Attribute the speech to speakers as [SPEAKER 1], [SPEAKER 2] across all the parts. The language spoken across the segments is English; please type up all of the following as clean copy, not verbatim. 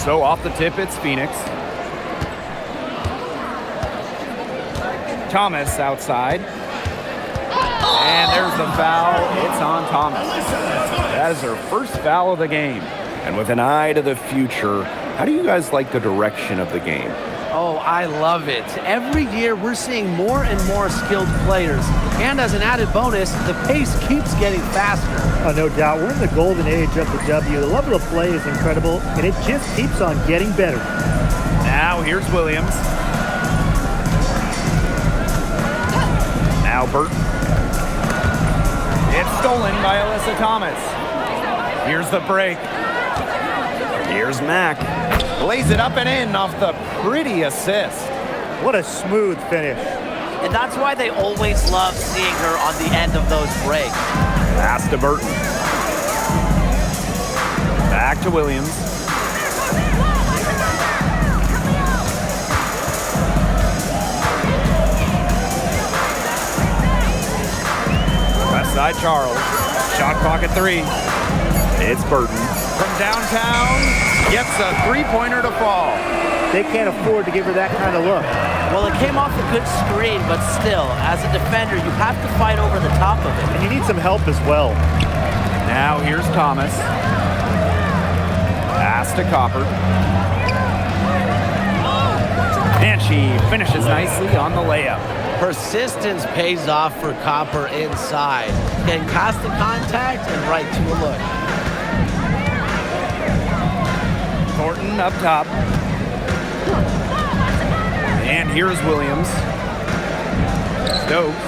[SPEAKER 1] So off the tip, it's Phoenix. Thomas outside. And there's the foul. It's on Thomas. That is her first foul of the game. And with an eye to the future, how do you guys like the direction of the game?
[SPEAKER 2] Oh, I love it. Every year we're seeing more and more skilled players. And as an added bonus, the pace keeps getting faster.
[SPEAKER 3] Oh, no doubt. We're in the golden age of the W. The level of play is incredible, and it just keeps on getting better.
[SPEAKER 1] Now here's Williams. Now Burton. It's stolen by Alyssa Thomas. Here's the break. Here's Mack. Lays it up and in off the pretty assist.
[SPEAKER 3] What a smooth finish.
[SPEAKER 2] And that's why they always love seeing her on the end of those breaks.
[SPEAKER 1] Pass to Burton. Back to Williams. West side Charles. Shot clock at 3. It's Burton. From downtown, gets a three-pointer to fall.
[SPEAKER 3] They can't afford to give her that kind of look.
[SPEAKER 2] Well, it came off a good screen, but still, as a defender, you have to fight over the top of it.
[SPEAKER 3] And you need some help as well.
[SPEAKER 1] Now here's Thomas. Pass to Copper. And she finishes nicely on the layup.
[SPEAKER 2] Persistence pays off for Copper inside. Getting past the contact and right to a look.
[SPEAKER 1] Thornton up top. And here's Williams. Stokes.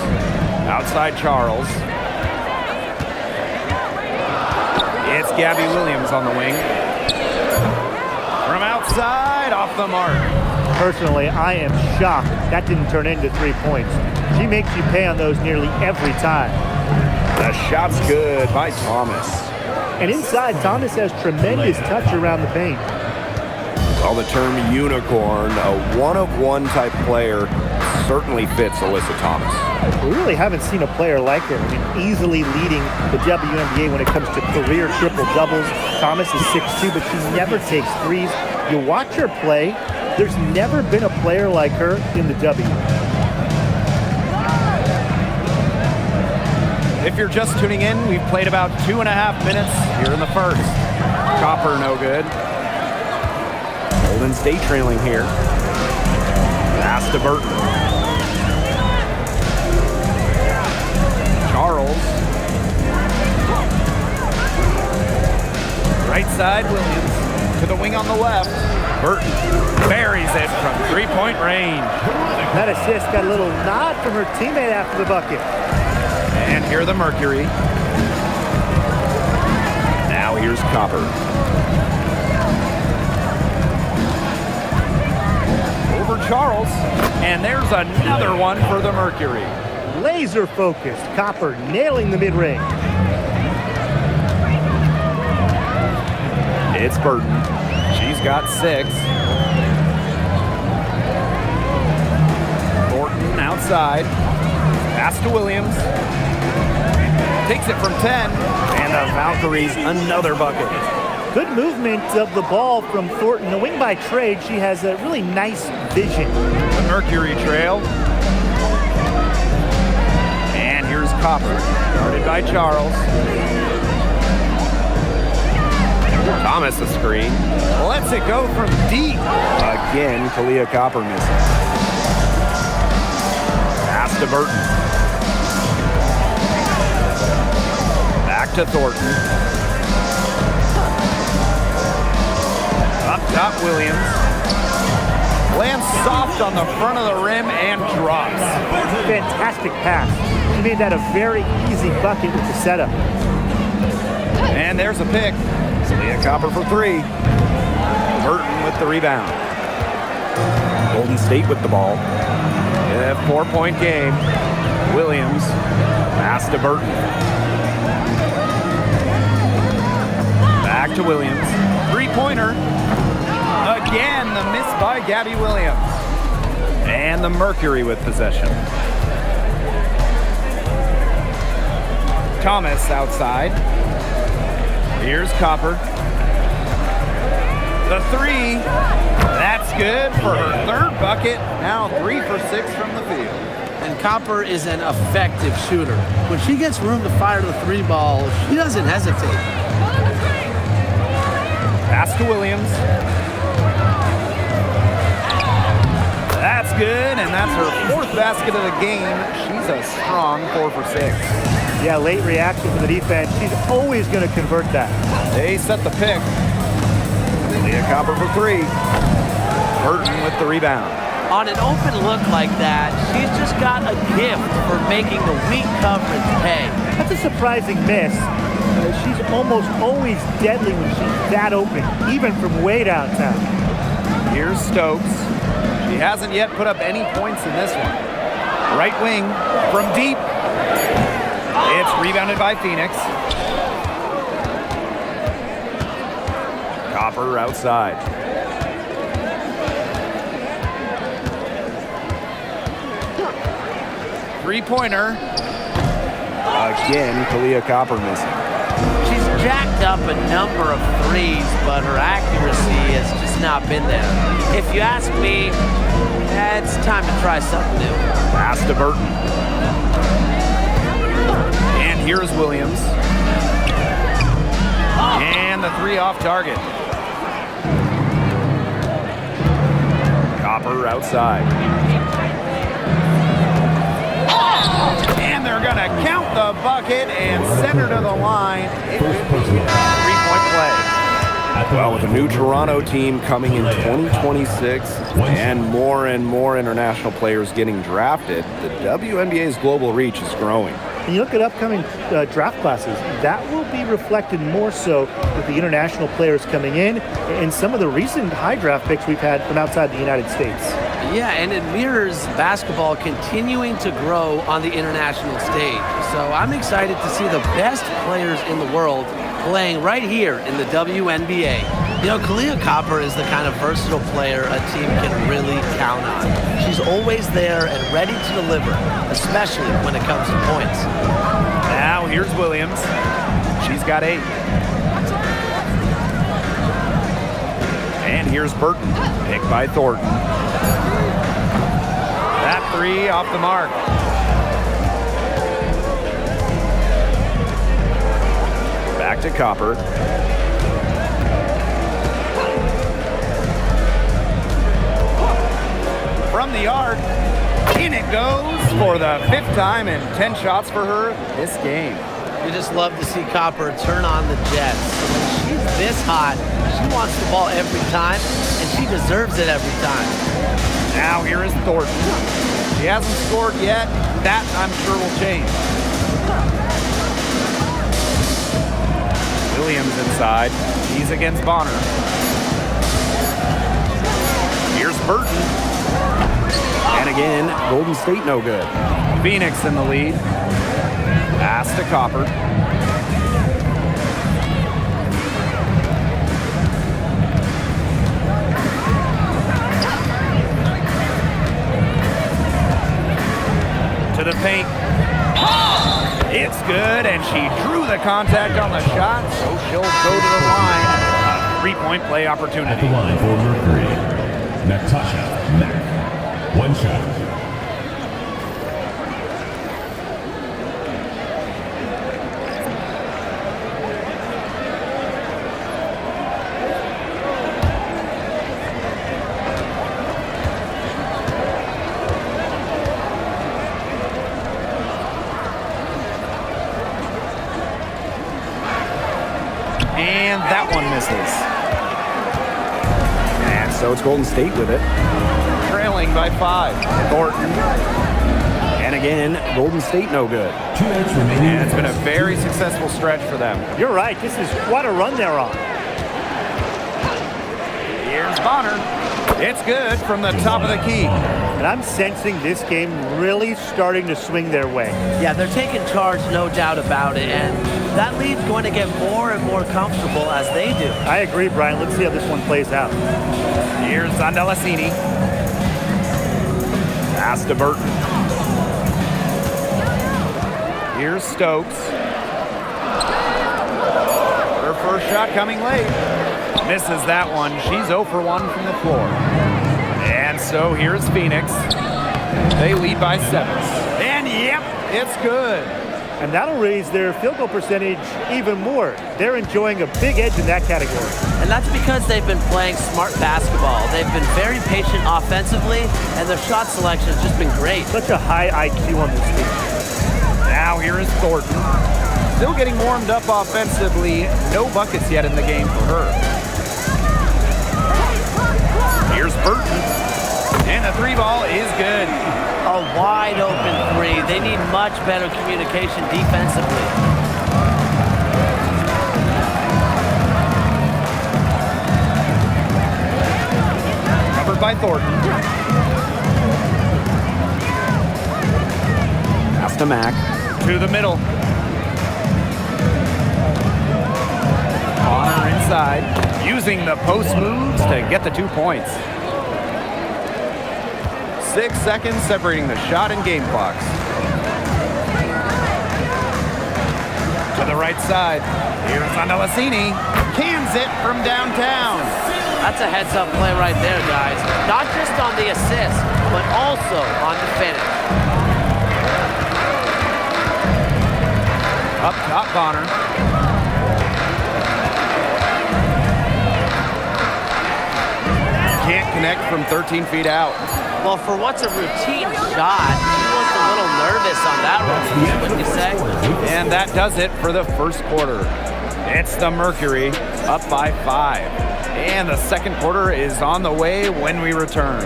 [SPEAKER 1] Outside Charles. It's Gabby Williams on the wing. From outside, off the mark.
[SPEAKER 3] Personally, I am shocked that didn't turn into 3 points. She makes you pay on those nearly every time.
[SPEAKER 1] The shot's good by Thomas.
[SPEAKER 3] And inside, Thomas has tremendous touch around the paint.
[SPEAKER 1] Well, the term unicorn, a one-of-one type player, certainly fits Alyssa Thomas.
[SPEAKER 3] We really haven't seen a player like her. I mean, easily leading the WNBA when it comes to career triple-doubles. Thomas is 6'2", but she never takes threes. You watch her play, there's never been a player like her in the W.
[SPEAKER 1] If you're just tuning in, we've played about 2.5 minutes here in the first. Copper no good. Golden State trailing here. Pass to Burton. Charles. Right side, Williams. To the wing on the left. Burton buries it from three-point range.
[SPEAKER 3] That assist got a little nod from her teammate after the bucket.
[SPEAKER 1] And here the Mercury. Now here's Copper. Over Charles. And there's another one for the Mercury.
[SPEAKER 3] Laser focused. Copper nailing the mid-range.
[SPEAKER 1] It's Burton. She's got 6. Thornton outside. Pass to Williams. Takes it from 10. And the Valkyries another bucket.
[SPEAKER 3] Good movement of the ball from Thornton. The wing by trade, she has a really nice vision.
[SPEAKER 1] The Mercury trail. And here's Copper. Guarded by Charles. Thomas a screen. Lets it go from deep. Again, Kalia Copper missing. Pass to Burton. Back to Thornton. Up top, Williams. Lands soft on the front of the rim and drops.
[SPEAKER 3] Fantastic pass. She made that a very easy bucket with the setup.
[SPEAKER 1] And there's a pick. Kalia Copper for 3. Burton with the rebound. Golden State with the ball. A 4-point game. Williams. Pass to Burton. Back to Williams. Three-pointer. Again, the miss by Gabby Williams. And the Mercury with possession. Thomas outside. Here's Copper. The three, that's good for her third bucket. Now 3 for 6 from the field.
[SPEAKER 2] And Copper is an effective shooter. When she gets room to fire the three ball, she doesn't hesitate.
[SPEAKER 1] Pass to Williams. That's good, and that's her 4th basket of the game. She's a strong 4 for 6.
[SPEAKER 3] Yeah, late reaction from the defense. She's always going to convert that.
[SPEAKER 1] They set the pick. Leah Copper for 3. Burton with the rebound.
[SPEAKER 2] On an open look like that, she's just got a gift for making the weak coverage pay.
[SPEAKER 3] That's a surprising miss. She's almost always deadly when she's that open, even from way downtown.
[SPEAKER 1] Here's Stokes. She hasn't yet put up any points in this one. Right wing from deep. It's rebounded by Phoenix. Copper outside. Three-pointer. Again, Kalia Copper missing.
[SPEAKER 2] She's jacked up a number of threes, but her accuracy has just not been there. If you ask me, it's time to try something new.
[SPEAKER 1] Pass to Burton. And here's Williams. And the 3 off target. Copper outside. And they're going to count the bucket and send her to the line. It could be a 3-point play. Well, with a new Toronto team coming in 2026 and more international players getting drafted, the WNBA's global reach is growing.
[SPEAKER 3] And you look at upcoming draft classes, that will be reflected more so with the international players coming in and some of the recent high draft picks we've had from outside the United States.
[SPEAKER 2] Yeah, and it mirrors basketball continuing to grow on the international stage. So I'm excited to see the best players in the world playing right here in the WNBA. You know, Kalia Copper is the kind of versatile player a team can really count on. She's always there and ready to deliver, especially when it comes to points.
[SPEAKER 1] Now here's Williams. She's got 8. And here's Burton, picked by Thornton. That 3 off the mark. Back to Copper. From the arc, in it goes for the 5th time and 10 shots for her this game.
[SPEAKER 2] We just love to see Copper turn on the jets. When she's this hot, she wants the ball every time, and she deserves it every time.
[SPEAKER 1] Now here is Thornton. She hasn't scored yet. That, I'm sure, will change. Williams inside. He's against Bonner. Here's Burton. And again, Golden State no good. Phoenix in the lead. Pass to Copper. To the paint. It's good, and she drew the contact on the shot, so she'll go to the line. A 3-point play opportunity.
[SPEAKER 4] At the line for Mercury, Natasha Mack. 1 shot.
[SPEAKER 1] And that one misses. And so it's Golden State with it. Trailing by 5. Thornton. And again, Golden State no good.
[SPEAKER 4] 2 minutes remaining.
[SPEAKER 1] And it's been a very successful stretch for them.
[SPEAKER 3] You're right. This is quite a run they're on.
[SPEAKER 1] Here's Bonner. It's good from the top of the key.
[SPEAKER 3] And I'm sensing this game really starting to swing their way.
[SPEAKER 2] Yeah, they're taking charge, no doubt about it, and that lead's going to get more and more comfortable as they do.
[SPEAKER 3] I agree, Brian. Let's see how this one plays out.
[SPEAKER 1] Here's Zandalassini. Pass to Burton. Here's Stokes. Her first shot coming late. Misses that one. She's 0 for 1 from the floor. And so here's Phoenix. They lead by 7. And yep, it's good.
[SPEAKER 3] And that'll raise their field goal percentage even more. They're enjoying a big edge in that category.
[SPEAKER 2] And that's because they've been playing smart basketball. They've been very patient offensively, and their shot selection has just been great.
[SPEAKER 3] Such a high IQ on this team.
[SPEAKER 1] Now here is Thornton. Still getting warmed up offensively. No buckets yet in the game for her. Here's Burton. And the 3 ball is good.
[SPEAKER 2] A wide open 3. They need much better communication defensively.
[SPEAKER 1] Covered by Thornton. Pass to Mack. To the middle. Bonner inside. Using the post moves to get the 2 points. 6 seconds separating the shot and game clocks. To the right side. Here's Andalassini. Cans it from downtown.
[SPEAKER 2] That's a heads-up play right there, guys. Not just on the assist, but also on the finish.
[SPEAKER 1] Up top, Bonner. Can't connect from 13 feet out.
[SPEAKER 2] Well, for what's a routine shot, he looked a little nervous on that one, wouldn't you say?
[SPEAKER 1] And that does it for the first quarter. It's the Mercury up by 5. And the second quarter is on the way when we return.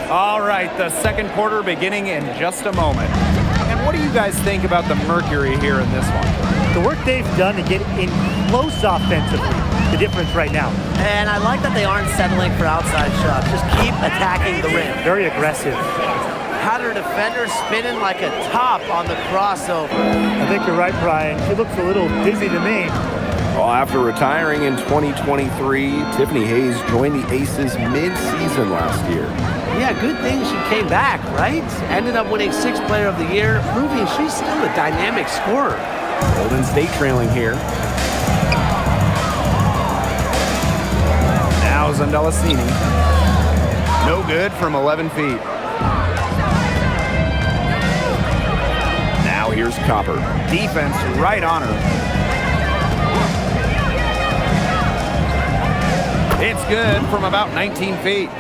[SPEAKER 1] All right, the second quarter beginning in just a moment. And what do you guys think about the Mercury here in this one?
[SPEAKER 3] The work they've done to get in close offensively, the difference right now.
[SPEAKER 2] And I like that they aren't settling for outside shots. Just keep attacking the rim.
[SPEAKER 3] Very aggressive.
[SPEAKER 2] Had her defender spinning like a top on the crossover.
[SPEAKER 3] I think you're right, Brian. She looks a little dizzy to me.
[SPEAKER 5] Well, after retiring in 2023, Tiffany Hayes joined the Aces mid-season last year.
[SPEAKER 2] Yeah, good thing she came back, right? Ended up winning 6th Player of the Year, proving she's still a dynamic scorer.
[SPEAKER 1] Golden State trailing here. Now Zandalasini. No good from 11 feet. Now here's Copper. Defense right on her. It's good from about 19 feet.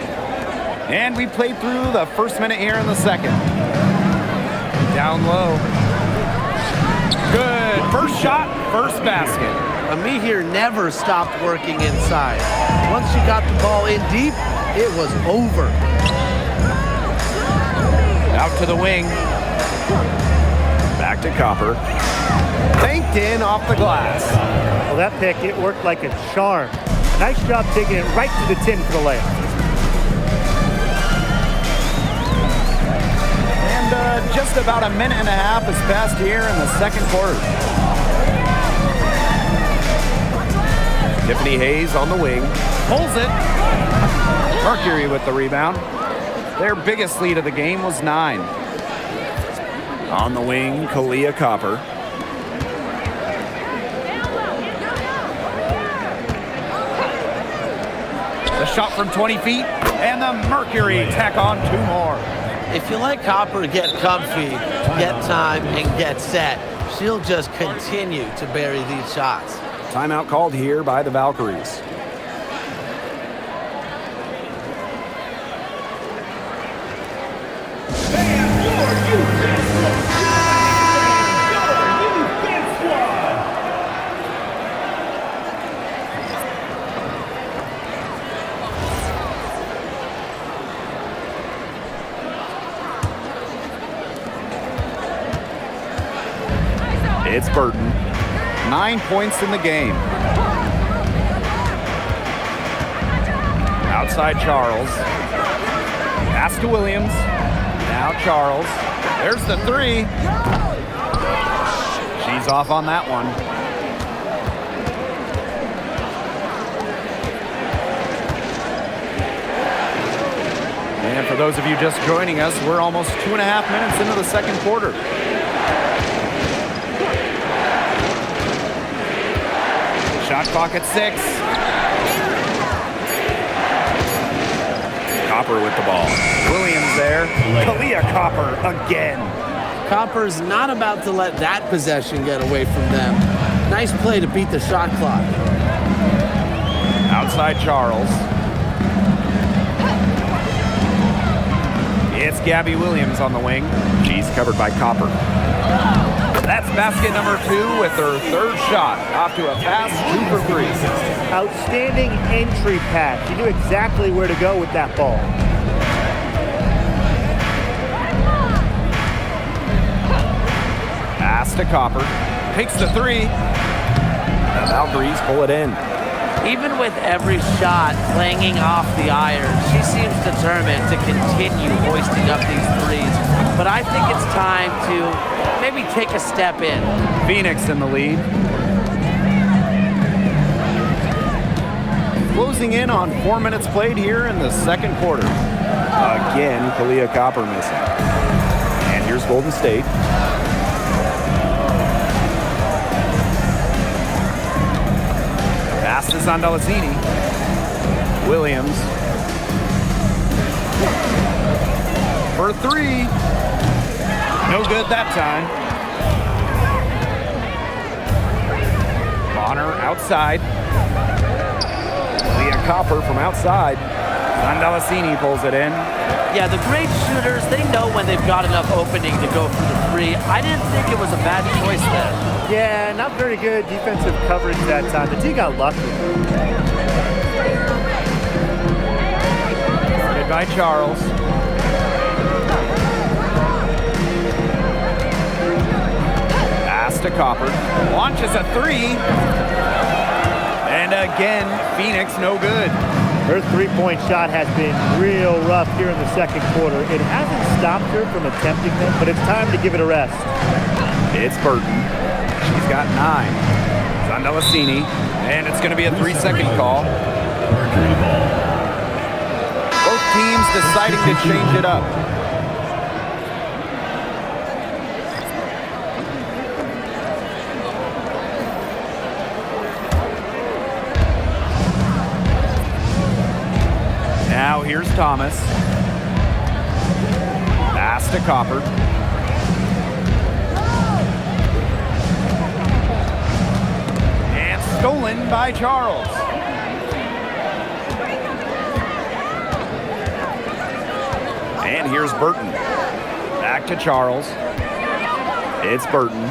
[SPEAKER 1] And we played through the first minute here in the second. Down low. Good. First shot, first basket.
[SPEAKER 2] Amihir never stopped working inside. Once she got the ball in deep, it was over.
[SPEAKER 1] Out to the wing. Back to Copper. Banked in off the glass.
[SPEAKER 3] Well, that pick, it worked like a charm. Nice job taking it right to the tin for the layup.
[SPEAKER 1] And just about a minute and a half has passed here in the second quarter. Tiffany Hayes on the wing. Pulls it. Mercury with the rebound. Their biggest lead of the game was 9. On the wing, Kalia Copper. The shot from 20 feet, and the Mercury tack on 2 more.
[SPEAKER 2] If you let Copper get comfy, get time, and get set, she'll just continue to bury these shots.
[SPEAKER 1] Timeout called here by the Valkyries. It's Burton. 9 points in the game. Outside Charles. Pass to Williams. Now Charles. There's the 3. She's Hands off on that one. And for those of you just joining us, we're almost 2.5 minutes into the second quarter. Shot clock at 6. Copper with the ball. Williams there. Kalia Copper again.
[SPEAKER 2] Copper's not about to let that possession get away from them. Nice play to beat the shot clock.
[SPEAKER 1] Outside Charles. It's Gabby Williams on the wing. She's covered by Copper. That's basket number 2 with her third shot. Off to a fast 2 for 3.
[SPEAKER 3] Outstanding entry pass. She knew exactly where to go with that ball.
[SPEAKER 1] Pass to Copper. Takes the 3. The Valkyries pull it in.
[SPEAKER 2] Even with every shot clanging off the iron, she seems determined to continue hoisting up these threes. But I think it's time to maybe take a step in.
[SPEAKER 1] Phoenix in the lead. Closing in on 4 minutes played here in the second quarter. Again, Kalia Copper missing. And here's Golden State. Pass to Sandalacini. Williams. For 3. No good that time. Bonner outside. Leah Copper from outside. Sandalacini pulls it in.
[SPEAKER 2] Yeah, the great shooters, they know when they've got enough opening to go for the 3. I didn't think it was a bad choice there.
[SPEAKER 3] Yeah, not very good defensive coverage that time. The team got lucky.
[SPEAKER 1] Guarded by Charles. Pass to Copper. Launches a 3. And again, Phoenix no good.
[SPEAKER 3] Her three-point shot has been real rough here in the second quarter. It hasn't stopped her from attempting them, but it's time to give it a rest.
[SPEAKER 1] It's Burton. She's got 9. Sandalacini. And it's going to be a 3-second call.
[SPEAKER 4] Mercury ball.
[SPEAKER 1] Both teams deciding to change it up. Now here's Thomas. Pass to Copper. And stolen by Charles. And here's Burton. Back to Charles. It's Burton.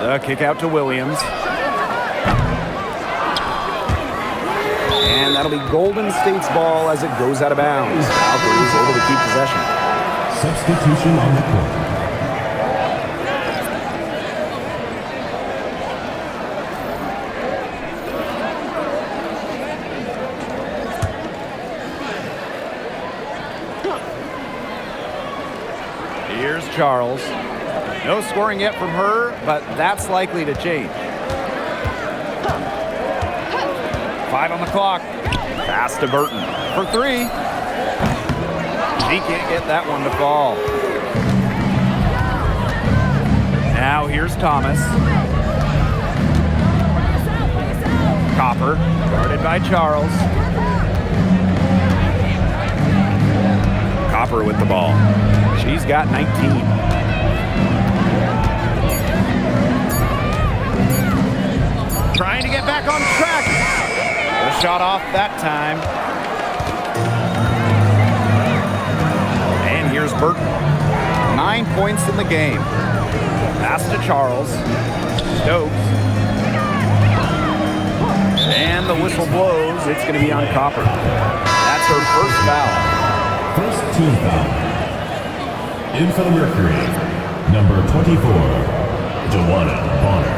[SPEAKER 1] The kick out to Williams. And that'll be Golden State's ball as it goes out of bounds. Valkyries able to keep possession.
[SPEAKER 4] Substitution on the court.
[SPEAKER 1] Here's Charles. No scoring yet from her, but that's likely to change. 5 on the clock. Pass to Burton for 3. She can't get that one to fall. Now here's Thomas. Copper, guarded by Charles. Copper with the ball. She's got 19. Trying to get back on track. The shot off that time. And here's Burton. 9 points in the game. Pass to Charles. Stokes. And the whistle blows. It's going to be on Copper. That's her first foul.
[SPEAKER 4] First team foul. In for the Mercury, number 24, Joanna Bonner.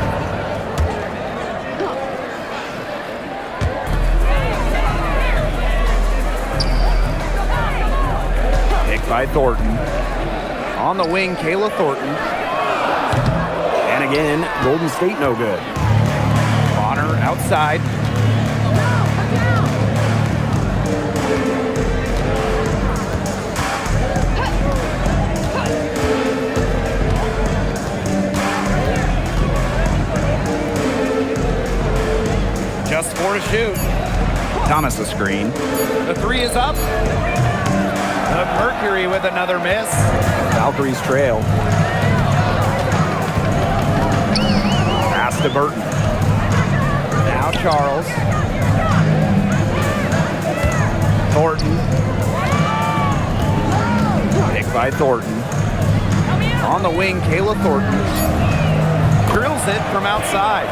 [SPEAKER 1] Picked by Thornton. On the wing, Kayla Thornton. And again, Golden State no good. Bonner outside. Just 4 to shoot. Thomas a screen. The 3 is up. The Mercury with another miss. Valkyries trail. Pass to Burton. Now Charles. Thornton. Pick by Thornton. On the wing, Kayla Thornton. Drills it from outside.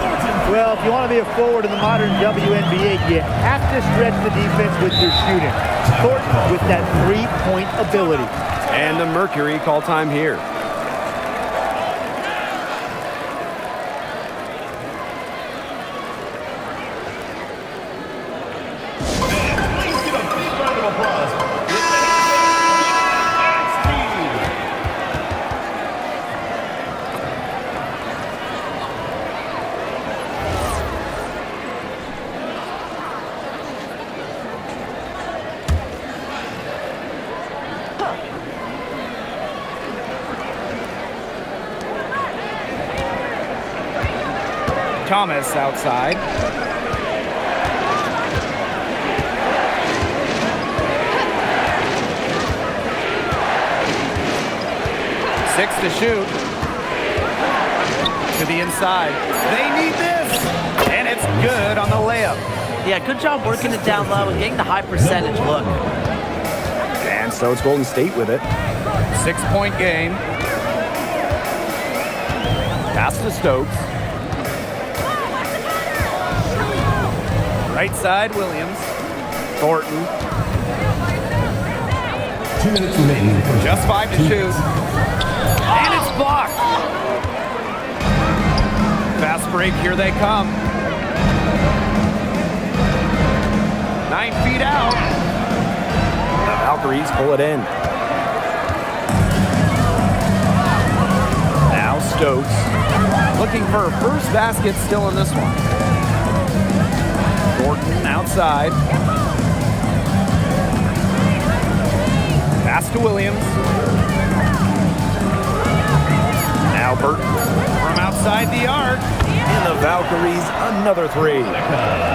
[SPEAKER 3] Well, if you want to be a forward in the modern WNBA, you have to stretch the defense with your shooting. Thornton with that three-point ability.
[SPEAKER 5] And the Mercury call time here.
[SPEAKER 1] Thomas outside. Six to shoot. To the inside. They need this. And it's good on the layup.
[SPEAKER 2] Yeah, good job working it down low and getting the high percentage look.
[SPEAKER 5] And so it's Golden State with it.
[SPEAKER 1] 6-point game. Pass to Stokes. Right side, Williams. Thornton.
[SPEAKER 4] 2 minutes remaining.
[SPEAKER 1] Just 5 to shoot. And it's blocked. Fast break, here they come. 9 feet out.
[SPEAKER 5] The Valkyries pull it in.
[SPEAKER 1] Now Stokes. Looking for a first basket still in this one. Thornton outside. Pass to Williams. Now Burton from outside the arc.
[SPEAKER 5] And the Valkyries, another 3.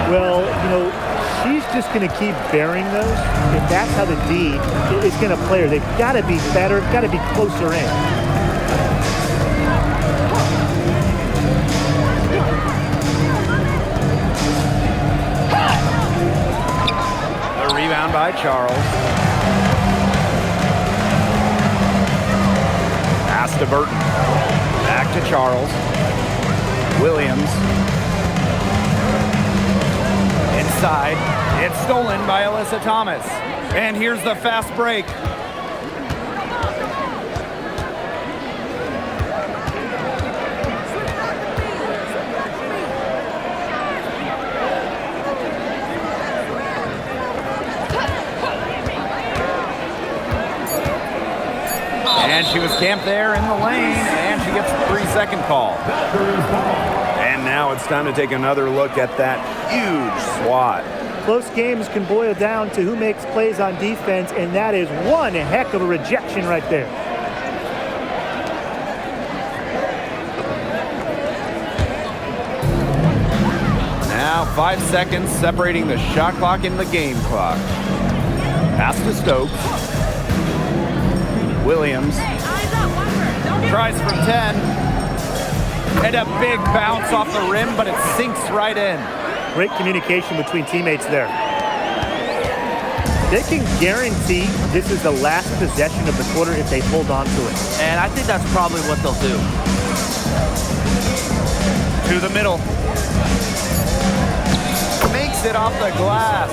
[SPEAKER 3] Well, you know, she's just going to keep bearing those. If that's how the D is going to play her, they've got to be better, got to be closer in.
[SPEAKER 1] Rebound by Charles. Pass to Burton. Back to Charles. Williams. Inside. It's stolen by Alyssa Thomas. And here's the fast break. And she was camped there in the lane, and she gets the 3-second call.
[SPEAKER 5] And now it's time to take another look at that huge swat.
[SPEAKER 3] Close games can boil down to who makes plays on defense, and that is one heck of a rejection right there.
[SPEAKER 1] Now 5 seconds separating the shot clock and the game clock. Pass to Stokes. Williams tries from 10. And a big bounce off the rim, but it sinks right in.
[SPEAKER 3] Great communication between teammates there. They can guarantee this is the last possession of the quarter if they hold on to it.
[SPEAKER 2] And I think that's probably what they'll do.
[SPEAKER 1] To the middle. Makes it off the glass.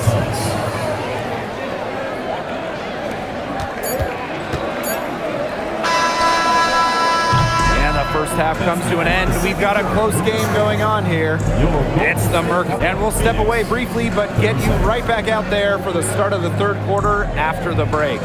[SPEAKER 1] First half comes to an end. We've got a close game going on here. It's the Merc, and we'll step away briefly, but get you right back out there for the start of the third quarter after the break.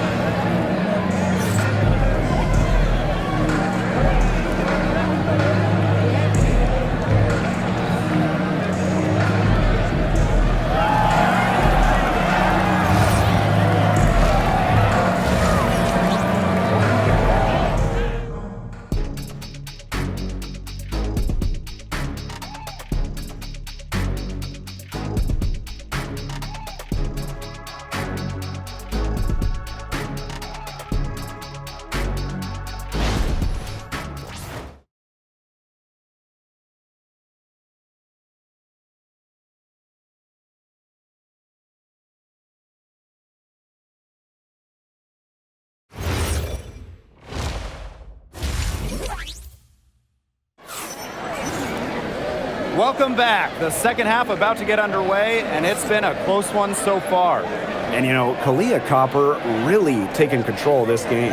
[SPEAKER 1] Welcome back. The second half about to get underway, and it's been a close one so far.
[SPEAKER 5] And, you know, Kalia Copper really taking control of this game.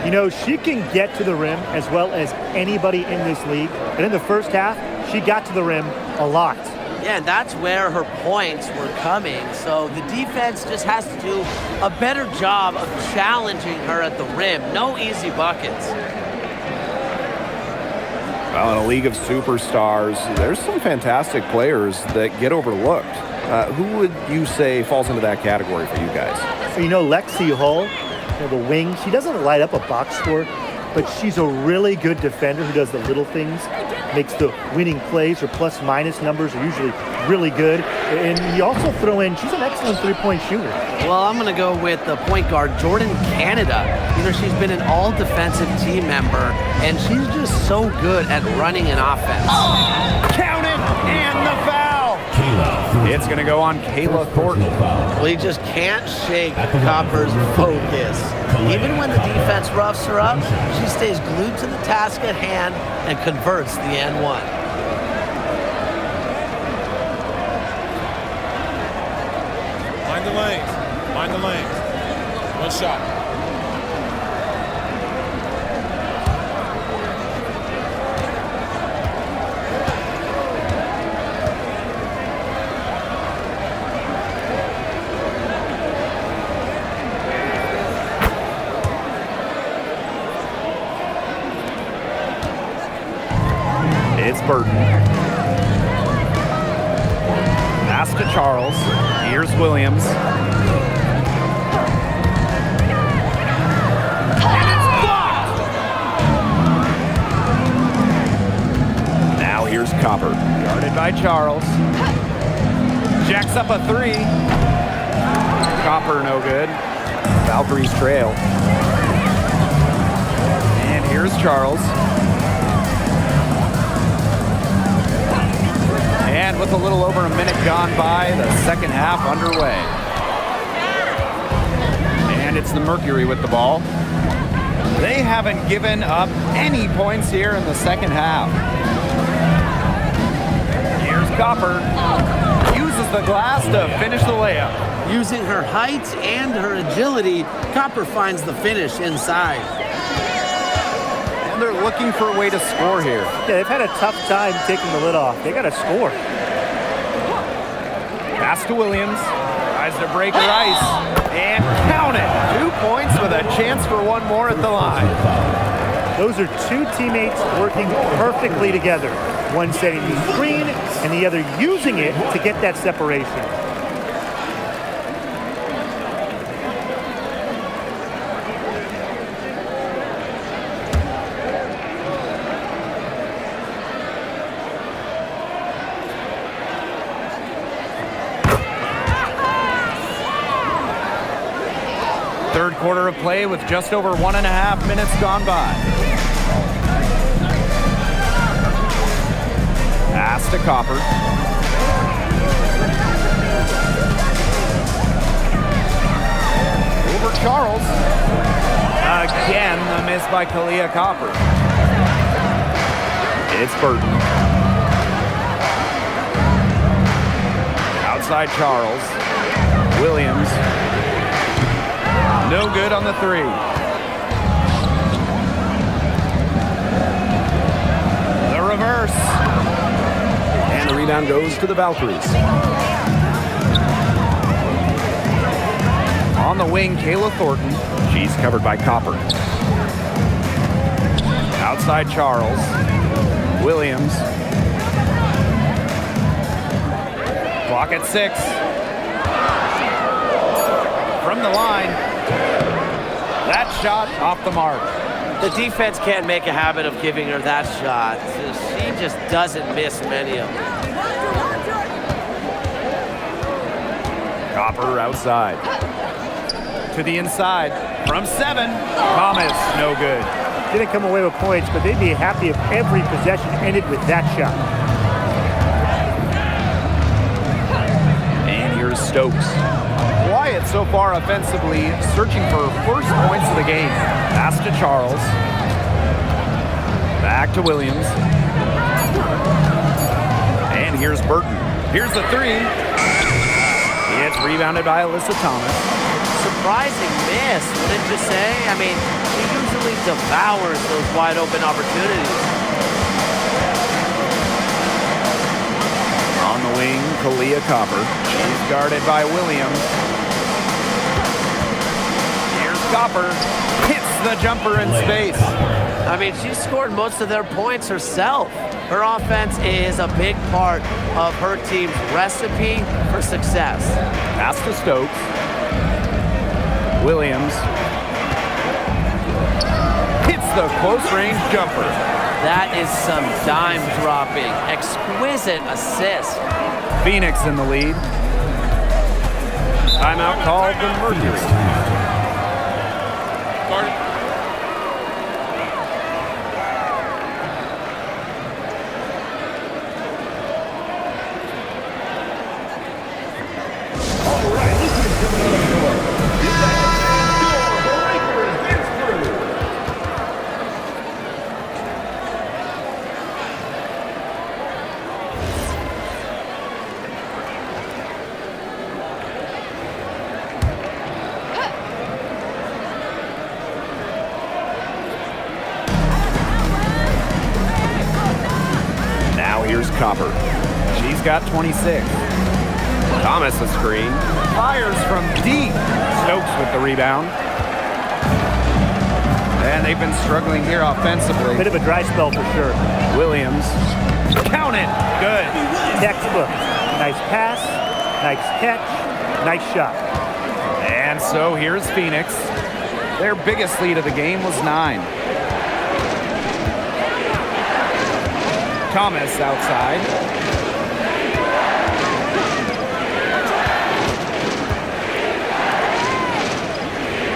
[SPEAKER 3] You know, she can get to the rim as well as anybody in this league. And in the first half, she got to the rim a lot.
[SPEAKER 2] Yeah, and that's where her points were coming. So the defense just has to do a better job of challenging her at the rim. No easy buckets.
[SPEAKER 5] Well, in a league of superstars, there's some fantastic players that get overlooked. Who would you say falls into that category for you guys?
[SPEAKER 3] You know, Lexi Hull, the wing, she doesn't light up a box score, but she's a really good defender who does the little things, makes the winning plays. Her plus-minus numbers are usually really good. And you also throw in, she's an excellent three-point shooter.
[SPEAKER 2] Well, I'm going to go with the point guard, Jordan Canada. You know, she's been an all-defensive team member, and she's just so good at running an offense.
[SPEAKER 1] Count it, and the foul. It's going to go on Kayla Thornton.
[SPEAKER 2] Well, you just can't shake Copper's focus. Even when the defense roughs her up, she stays glued to the task at hand and converts the and one.
[SPEAKER 6] Mind the lanes. Mind the lanes. One shot.
[SPEAKER 1] It's Burton. Pass to Charles. Here's Williams. And it's blocked! Now here's Copper. Guarded by Charles. Jacks up a three. Copper no good. Valkyries trail. And here's Charles. And with a little over a minute gone by, the second half underway. And it's the Mercury with the ball. They haven't given up any points here in the second half. Here's Copper. Uses the glass to finish the layup.
[SPEAKER 2] Using her height and her agility, Copper finds the finish inside.
[SPEAKER 1] And they're looking for a way to score here.
[SPEAKER 3] Yeah, they've had a tough time taking the lid off. They got to score.
[SPEAKER 1] Pass to Williams. Tries to break her ice. And count it. 2 points with a chance for one more at the line.
[SPEAKER 3] Those are two teammates working perfectly together. One setting the screen and the other using it to get that separation.
[SPEAKER 1] Third quarter of play with just over 1.5 minutes gone by. Pass to Copper. Over Charles. Again, the miss by Kalia Copper. It's Burton. Outside Charles. Williams. No good on the three. The reverse.
[SPEAKER 5] And the rebound goes to the Valkyries.
[SPEAKER 1] On the wing, Kayla Thornton. She's covered by Copper. Outside Charles. Williams. Clock at 6. From the line. That shot off the mark.
[SPEAKER 2] The defense can't make a habit of giving her that shot. She just doesn't miss many of them.
[SPEAKER 1] Copper outside. To the inside. From 7. Thomas, no good.
[SPEAKER 3] Didn't come away with points, but they'd be happy if every possession ended with that shot.
[SPEAKER 1] And here's Stokes. Quiet so far offensively, searching for first points of the game. Pass to Charles. Back to Williams. here's Burton. Here's the three. It's rebounded by Alyssa Thomas.
[SPEAKER 2] Surprising miss, wouldn't you say? I mean, she usually devours those wide open opportunities.
[SPEAKER 1] On the wing, Kalia Copper. She's guarded by Williams. Here's Copper. Hits the jumper in space.
[SPEAKER 2] I mean, she scored most of their points herself. Her offense is a big part of her team's recipe for success.
[SPEAKER 1] Pass to Stokes. Williams. Hits the close-range jumper.
[SPEAKER 2] That is some dime-dropping, exquisite assist.
[SPEAKER 1] Phoenix in the lead. Timeout called the Mercury.
[SPEAKER 6] Guard it.
[SPEAKER 1] Here's Copper. She's got 26. Thomas a screen. Fires from deep. Stokes with the rebound. And they've been struggling here offensively.
[SPEAKER 3] Bit of a dry spell for sure.
[SPEAKER 1] Williams. Count it. Good.
[SPEAKER 3] Textbook. Nice pass. Nice catch. Nice shot.
[SPEAKER 1] And so here's Phoenix. Their biggest lead of the game was 9. Thomas outside.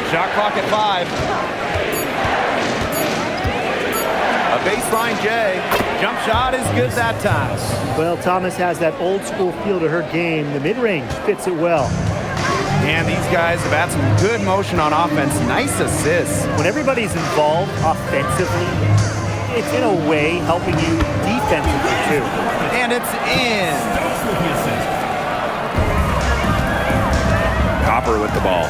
[SPEAKER 1] Shot clock at 5. A baseline J. Jump shot is good that time.
[SPEAKER 3] Well, Thomas has that old school feel to her game. The mid-range fits it well.
[SPEAKER 1] And these guys have had some good motion on offense. Nice assists.
[SPEAKER 3] When everybody's involved offensively, it's in a way helping you defensively too.
[SPEAKER 1] And it's in. Copper with the ball.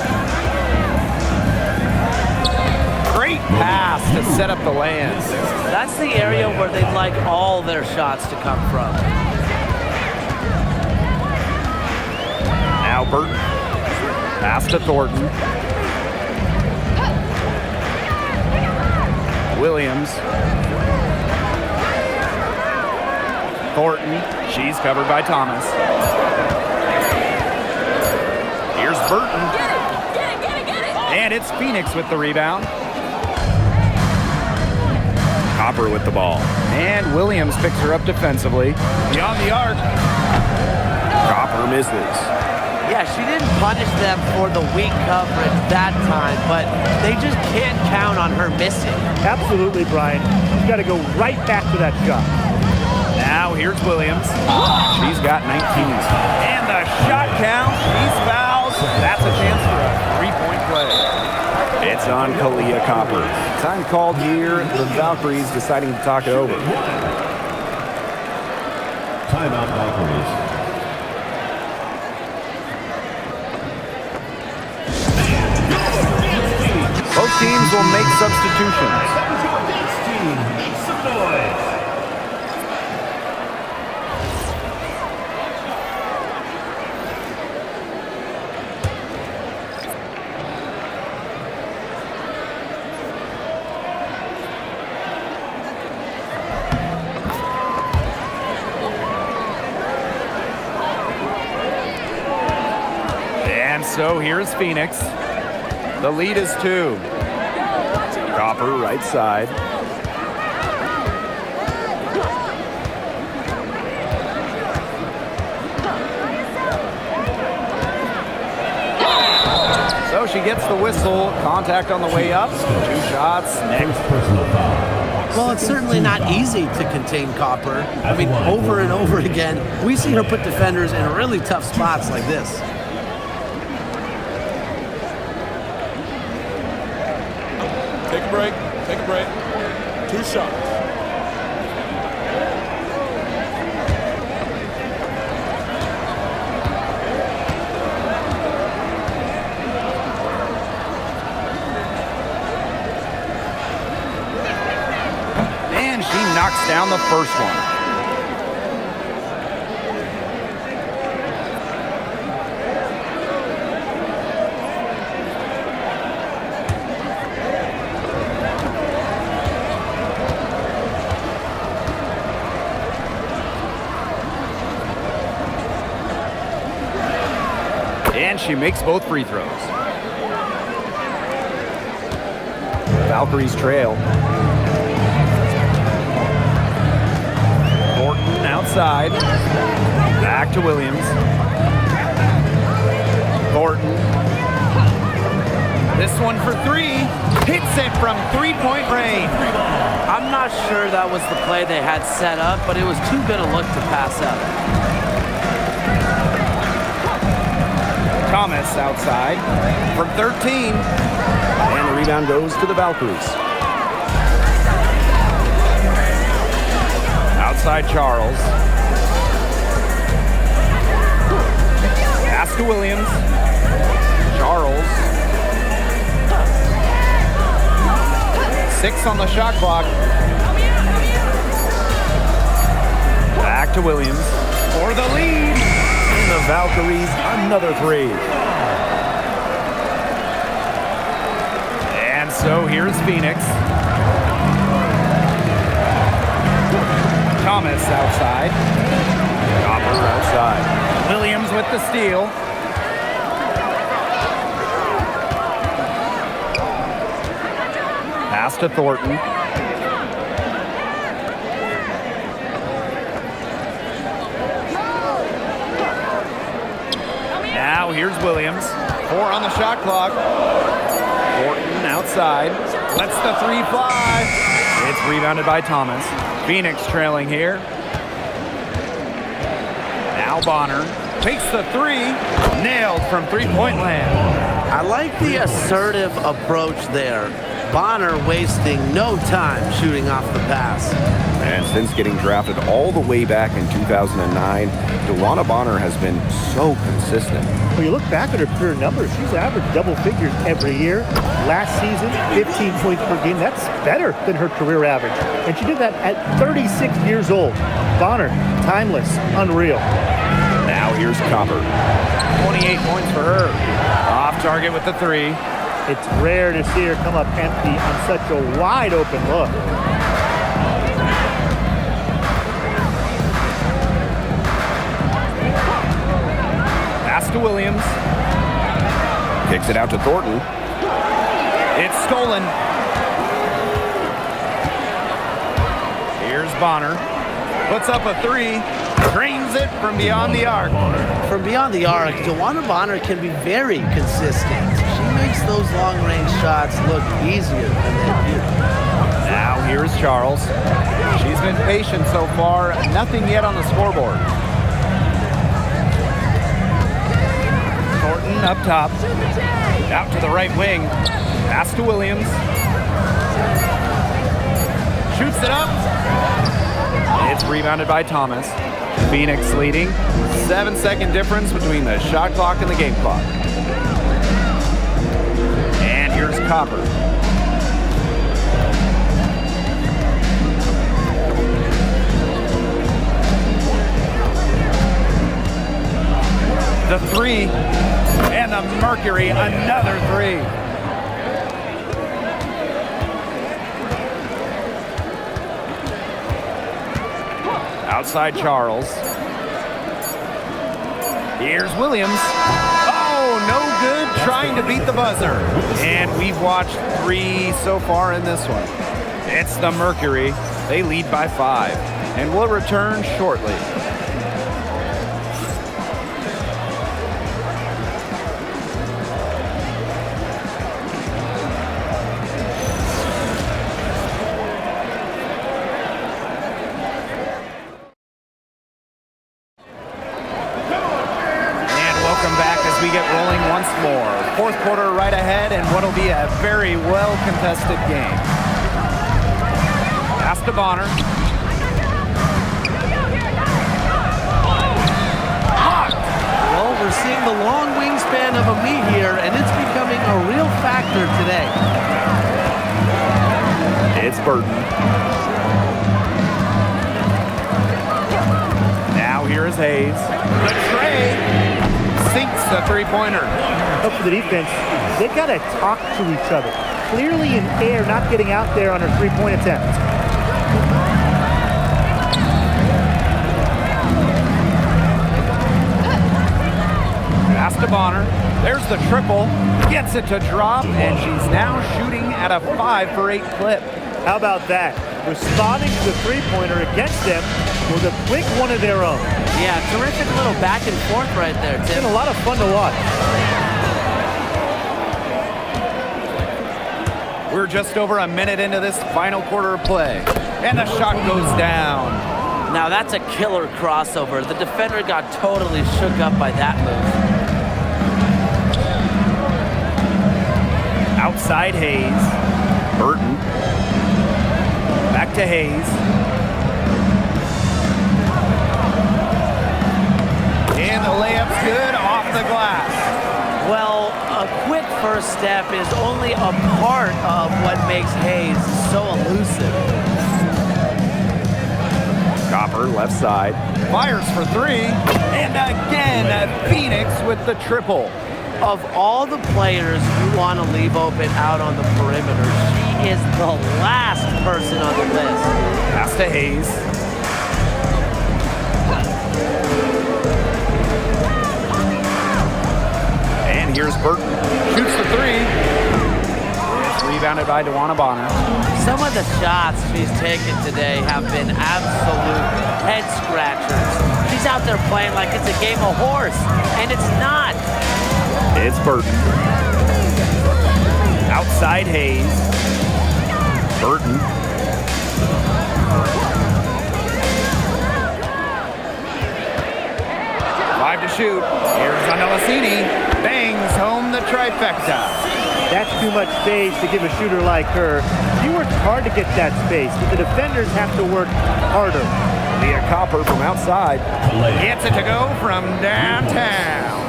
[SPEAKER 1] Great pass to set up the land.
[SPEAKER 2] That's the area where they'd like all their shots to come from.
[SPEAKER 1] Now Burton. Pass to Thornton. Williams. Thornton. She's covered by Thomas. Here's Burton. And it's Phoenix with the rebound. Copper with the ball. And Williams picks her up defensively. Beyond the arc. Copper misses.
[SPEAKER 2] Yeah, she didn't punish them for the weak coverage that time, but they just can't count on her missing.
[SPEAKER 3] Absolutely, Brian. She's got to go right back to that shot.
[SPEAKER 1] Now here's Williams. She's got 19. And the shot count. She's fouled. That's a chance for a three-point play. It's on Kalia Copper. Time called here. The Valkyries deciding to talk it over.
[SPEAKER 4] Timeout, Valkyries.
[SPEAKER 1] Both teams will make substitutions. And so here's Phoenix. The lead is 2. Copper, right side. So she gets the whistle. Contact on the way up. 2 shots. Next personal foul.
[SPEAKER 2] Well, it's certainly not easy to contain Copper. I mean, over and over again, we see her put defenders in really tough spots like this.
[SPEAKER 6] Take a break. Take a break. 2 shots.
[SPEAKER 1] knocks down the first one. And she makes both free throws. Valkyries trail. Thornton outside. Back to Williams. Thornton. This one for three. Hits it from three-point range.
[SPEAKER 2] I'm not sure that was the play they had set up, but it was too good a look to pass up.
[SPEAKER 1] Thomas outside from 13. And the rebound goes to the Valkyries. Outside Charles. Pass to Williams. Charles. 6 on the shot clock. Back to Williams for the lead. The Valkyries, another three. And so here's Phoenix. Thomas outside. Copper outside. Williams with the steal. Pass to Thornton. Now here's Williams. 4 on the shot clock. Thornton outside. Lets the three fly. It's rebounded by Thomas. Phoenix trailing here. Now Bonner takes the three. Nailed from three-point land.
[SPEAKER 2] I like the assertive approach there. Bonner wasting no time shooting off the pass.
[SPEAKER 5] And since getting drafted all the way back in 2009, DeWanna Bonner has been so consistent.
[SPEAKER 3] When you look back at her career numbers, she's averaged double figures every year. Last season, 15 points per game. That's better than her career average. And she did that at 36 years old. Bonner, timeless, unreal.
[SPEAKER 5] Now here's Copper.
[SPEAKER 1] 28 points for her. Off target with the three.
[SPEAKER 3] It's rare to see her come up empty on such a wide open look.
[SPEAKER 1] Pass to Williams.
[SPEAKER 5] Kicks it out to Thornton.
[SPEAKER 1] It's stolen. Here's Bonner. Puts up a three. Drains it from beyond the arc.
[SPEAKER 2] From beyond the arc, DeWanna Bonner can be very consistent. She makes those long-range shots look easier than they appear.
[SPEAKER 1] Now here's Charles. She's been patient so far. Nothing yet on the scoreboard. Thornton up top. Out to the right wing. Pass to Williams. Shoots it up. It's rebounded by Thomas. Phoenix leading. 7-second difference between the shot clock and the game clock. And here's Copper. The three. And the Mercury, another three. Outside Charles. Here's Williams. Oh, no good, trying to beat the buzzer. And we've watched three so far in this one. It's the Mercury. They lead by 5. And we'll return shortly. We get rolling once more. Fourth quarter right ahead, and what'll be a very well-contested game. Pass to Bonner.
[SPEAKER 2] Well, we're seeing the long wingspan of Ami here, and it's becoming a real factor today.
[SPEAKER 1] It's Burton. Now here is Hayes. The tray sinks the three-pointer.
[SPEAKER 3] Up for the defense, they got to talk to each other. Clearly in air, not getting out there on a three-point attempt.
[SPEAKER 1] Pass to Bonner. There's the triple. Gets it to drop, and she's now shooting at a 5-for-8 clip.
[SPEAKER 3] How about that? Responding to the three-pointer against them with a quick one of their own.
[SPEAKER 2] Yeah, terrific little back and forth right there,
[SPEAKER 3] It's
[SPEAKER 2] Tim.
[SPEAKER 3] been a lot of fun to watch.
[SPEAKER 1] We're just over a minute into this final quarter of play, and the shot goes down.
[SPEAKER 2] Now that's a killer crossover. The defender got totally shook up by that move.
[SPEAKER 1] Outside Hayes. Burton. Back to Hayes. And the layup's good off the glass.
[SPEAKER 2] Well, a quick first step is only a part of what makes Hayes so elusive.
[SPEAKER 1] Copper, left side. Fires for three. And again, Phoenix with the triple.
[SPEAKER 2] Of all the players you want to leave open out on the perimeter, she is the last person on the list.
[SPEAKER 1] Pass to Hayes. And here's Burton. Shoots the three. It's rebounded by DeWanna Bonner.
[SPEAKER 2] Some of the shots she's taken today have been absolute head scratchers. She's out there playing like it's a game of horse, and it's not.
[SPEAKER 1] It's Burton. Outside Hayes. Burton. Five to shoot. Here's Andalasini. Bangs home the trifecta.
[SPEAKER 3] That's too much space to give a shooter like her. She worked hard to get that space, but the defenders have to work harder.
[SPEAKER 1] Leah Copper from outside. Gets it to go from downtown.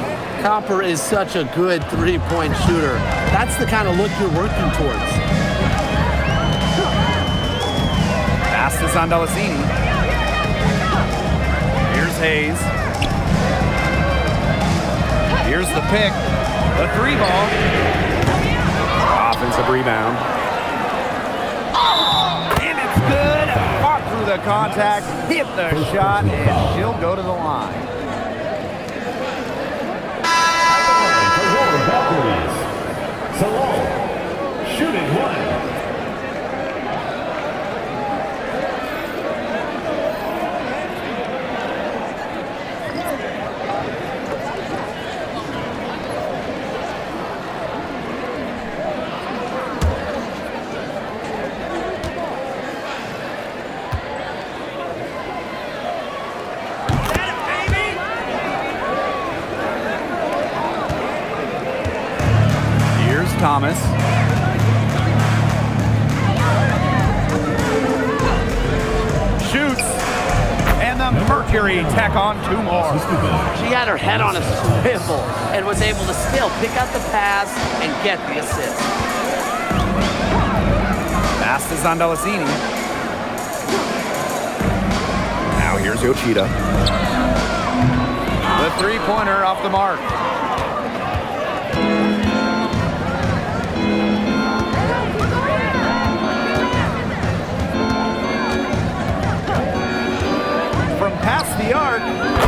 [SPEAKER 2] Copper is such a good three-point shooter. That's the kind of look you're working towards.
[SPEAKER 1] Pass to Andalasini. Here's Hayes. Here's the pick. The three ball. Offensive rebound. And it's good. Fought through the contact. Hit the shot. And she'll go to the line.
[SPEAKER 4] Valkyries. Salon. Shooting one.
[SPEAKER 1] Thomas. Shoots. And the Mercury tack on two more.
[SPEAKER 2] She had her head on a swivel and was able to still pick out the pass and get the assist.
[SPEAKER 1] Pass to Andalasini. Now here's Yoshida. The three-pointer off the mark. Past the arc,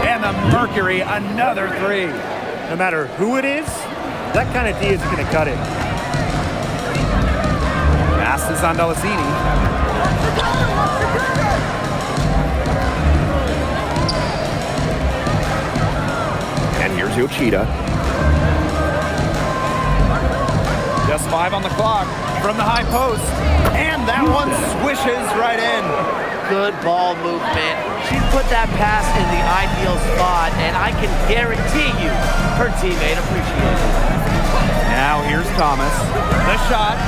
[SPEAKER 1] and the Mercury, another three.
[SPEAKER 3] No matter who it is, that kind of D isn't going to cut it.
[SPEAKER 1] Pass to Andalasini. And here's Yoshida. Just 5 on the clock from the high post. And that one swishes right in.
[SPEAKER 2] Good ball movement. She put that pass in the ideal spot, and I can guarantee you her teammate appreciates it.
[SPEAKER 1] Now here's Thomas. The shot.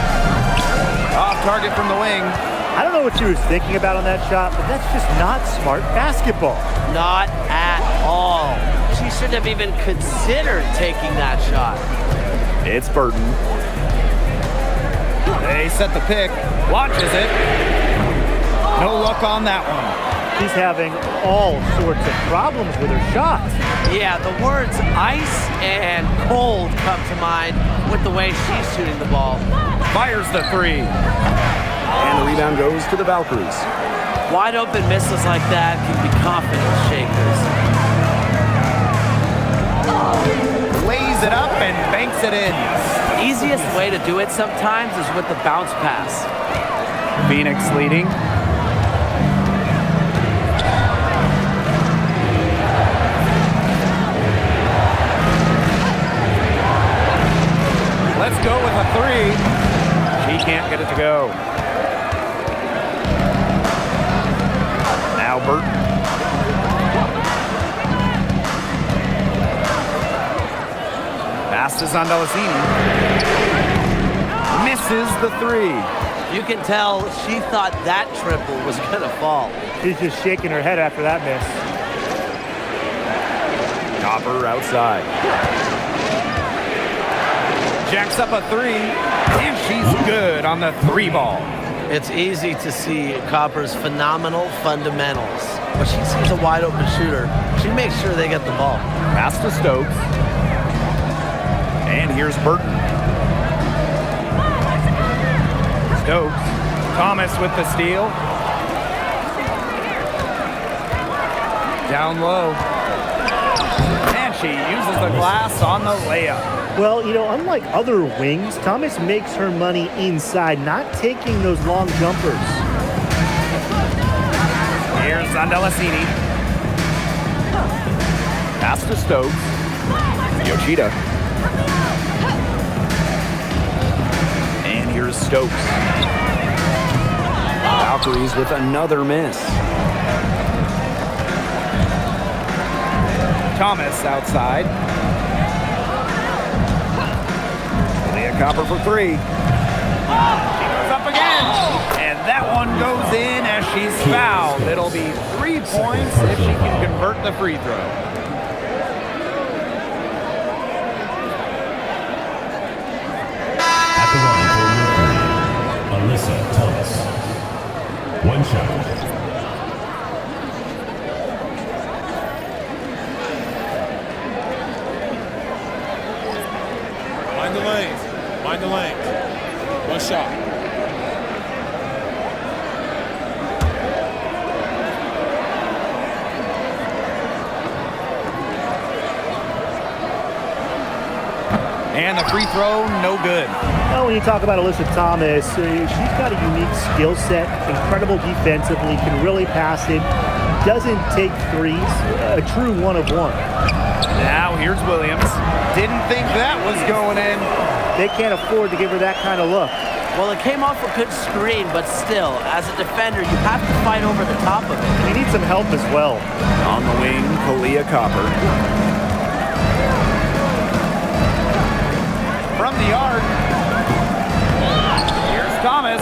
[SPEAKER 1] Off target from the wing.
[SPEAKER 3] I don't know what she was thinking about on that shot, but that's just not smart basketball.
[SPEAKER 2] Not at all. She shouldn't have even considered taking that shot.
[SPEAKER 1] It's Burton. They set the pick, launches it. No luck on that one.
[SPEAKER 3] She's having all sorts of problems with her shots.
[SPEAKER 2] Yeah, the words ice and cold come to mind with the way she's shooting the ball.
[SPEAKER 1] Fires the three.
[SPEAKER 5] And the rebound goes to the Valkyries.
[SPEAKER 2] Wide open misses like that can be confidence shakers.
[SPEAKER 1] Lays it up and banks it in.
[SPEAKER 2] Easiest way to do it sometimes is with the bounce pass.
[SPEAKER 1] Phoenix leading. Let's go with a three. She can't get it to go. Now Burton. Pass to Zandalesini. Misses the three.
[SPEAKER 2] You can tell she thought that triple was going to fall.
[SPEAKER 3] She's just shaking her head after that miss.
[SPEAKER 1] Copper outside. Jacks up a three, and she's good on the three ball.
[SPEAKER 2] It's easy to see Copper's phenomenal fundamentals. When she sees a wide open shooter, she makes sure they get the ball.
[SPEAKER 1] Pass to Stokes. And here's Burton. Stokes. Thomas with the steal. Down low. And she uses the glass on the layup.
[SPEAKER 3] Well, you know, unlike other wings, Thomas makes her money inside, not taking those long jumpers.
[SPEAKER 1] Here's Zandalesini. Pass to Stokes. Yoshida. And here's Stokes. Valkyries with another miss. Thomas outside. Copper for three. She goes up again. And that one goes in as she's fouled. It'll be 3 points if she can convert the free throw.
[SPEAKER 4] At the line for Mercury, Alyssa Thomas. One shot.
[SPEAKER 6] Mind the lanes. Mind the lanes. One shot.
[SPEAKER 1] And the free throw, no good.
[SPEAKER 3] Well, when you talk about Alyssa Thomas, she's got a unique skill set, incredible defensively, can really pass it, doesn't take threes, a true one of one.
[SPEAKER 1] Now here's Williams. Didn't think that was going in.
[SPEAKER 3] They can't afford to give her that kind of look.
[SPEAKER 2] Well, it came off a good screen, but still, as a defender, you have to fight over the top of it.
[SPEAKER 3] You need some help as well.
[SPEAKER 1] On the wing, Kalia Copper. From the arc, here's Thomas.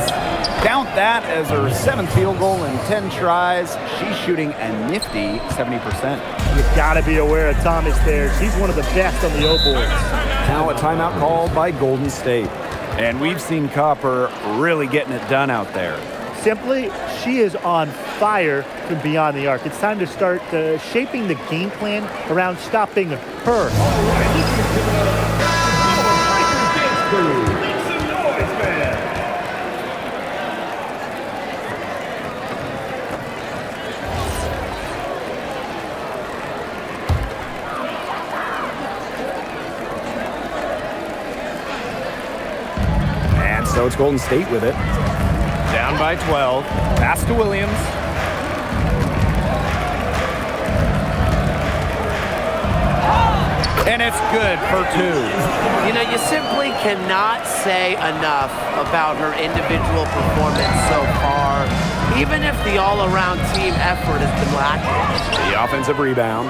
[SPEAKER 1] Count that as her 7th field goal in 10 tries. She's shooting a nifty 70%.
[SPEAKER 3] You gotta be aware of Thomas there. She's one of the best on the O boards.
[SPEAKER 5] Now a timeout called by Golden State.
[SPEAKER 1] And we've seen Copper really getting it done out there.
[SPEAKER 3] Simply, she is on fire from beyond the arc. It's time to start shaping the game plan around stopping her.
[SPEAKER 5] So it's Golden State with it.
[SPEAKER 1] Down by 12. Pass to Williams. And it's good for 2.
[SPEAKER 2] You know, you simply cannot say enough about her individual performance so far, even if the all-around team effort has been lacking.
[SPEAKER 5] The offensive rebound.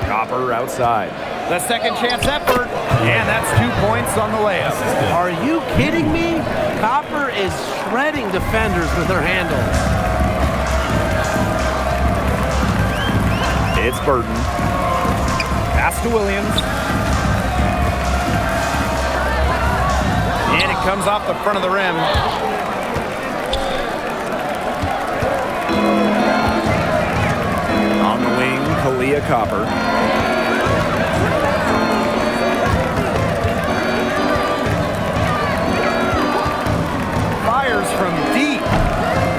[SPEAKER 1] Copper outside. The second chance effort, and that's 2 points on the layup.
[SPEAKER 2] Are you kidding me? Copper is shredding defenders with her handles.
[SPEAKER 1] It's Burton. Pass to Williams. comes off the front of the rim. On the wing, Kalia Copper. Fires from deep.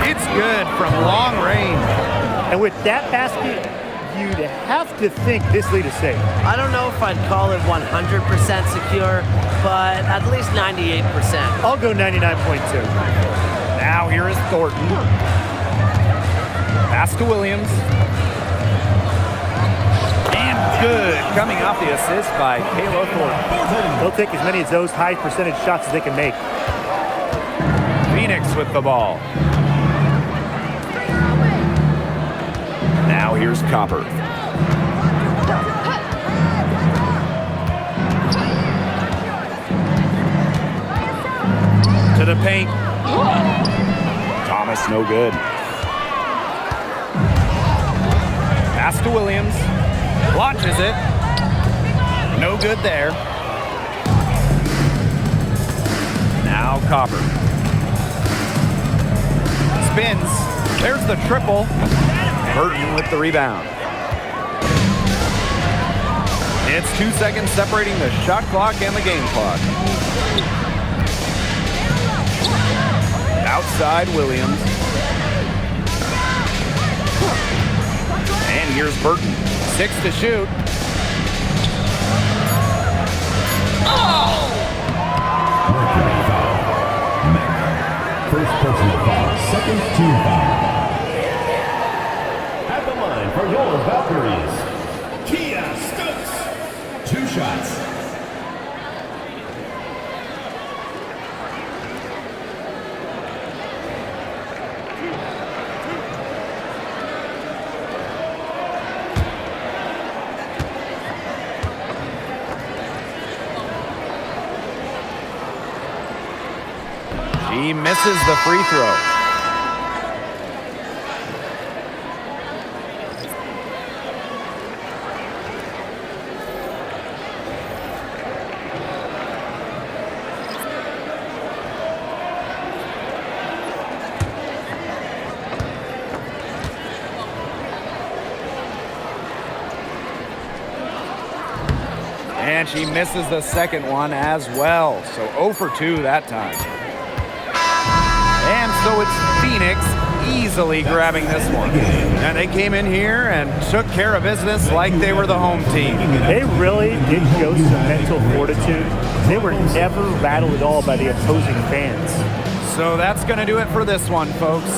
[SPEAKER 1] It's good from long range.
[SPEAKER 3] And with that basket, you'd have to think this lead is safe.
[SPEAKER 2] I don't know if I'd call it 100% secure, but at least 98%.
[SPEAKER 3] I'll go 99.2.
[SPEAKER 1] Now here is Thornton. Pass to Williams. And good. Coming off the assist by Kayla Thornton.
[SPEAKER 3] They'll take as many of those high percentage shots as they can make.
[SPEAKER 1] Phoenix with the ball. Now here's Copper. To the paint. Thomas, no good. Pass to Williams. Launches it. No good there. Now Copper. Spins. There's the triple. Burton with the rebound. It's 2 seconds separating the shot clock and the game clock. Outside Williams. And here's Burton. 6 to shoot.
[SPEAKER 4] Mercury foul. Mac. First personal foul. Second team foul. At the line for your Valkyries, Kia Stokes. 2 shots.
[SPEAKER 1] He misses the free throw. And she misses the second one as well. So 0 for 2 that time. And so it's Phoenix easily grabbing this one. And they came in here and took care of business like they were the home team.
[SPEAKER 3] They really did show some mental fortitude. They were never rattled at all by the opposing fans.
[SPEAKER 1] So that's going to do it for this one, folks.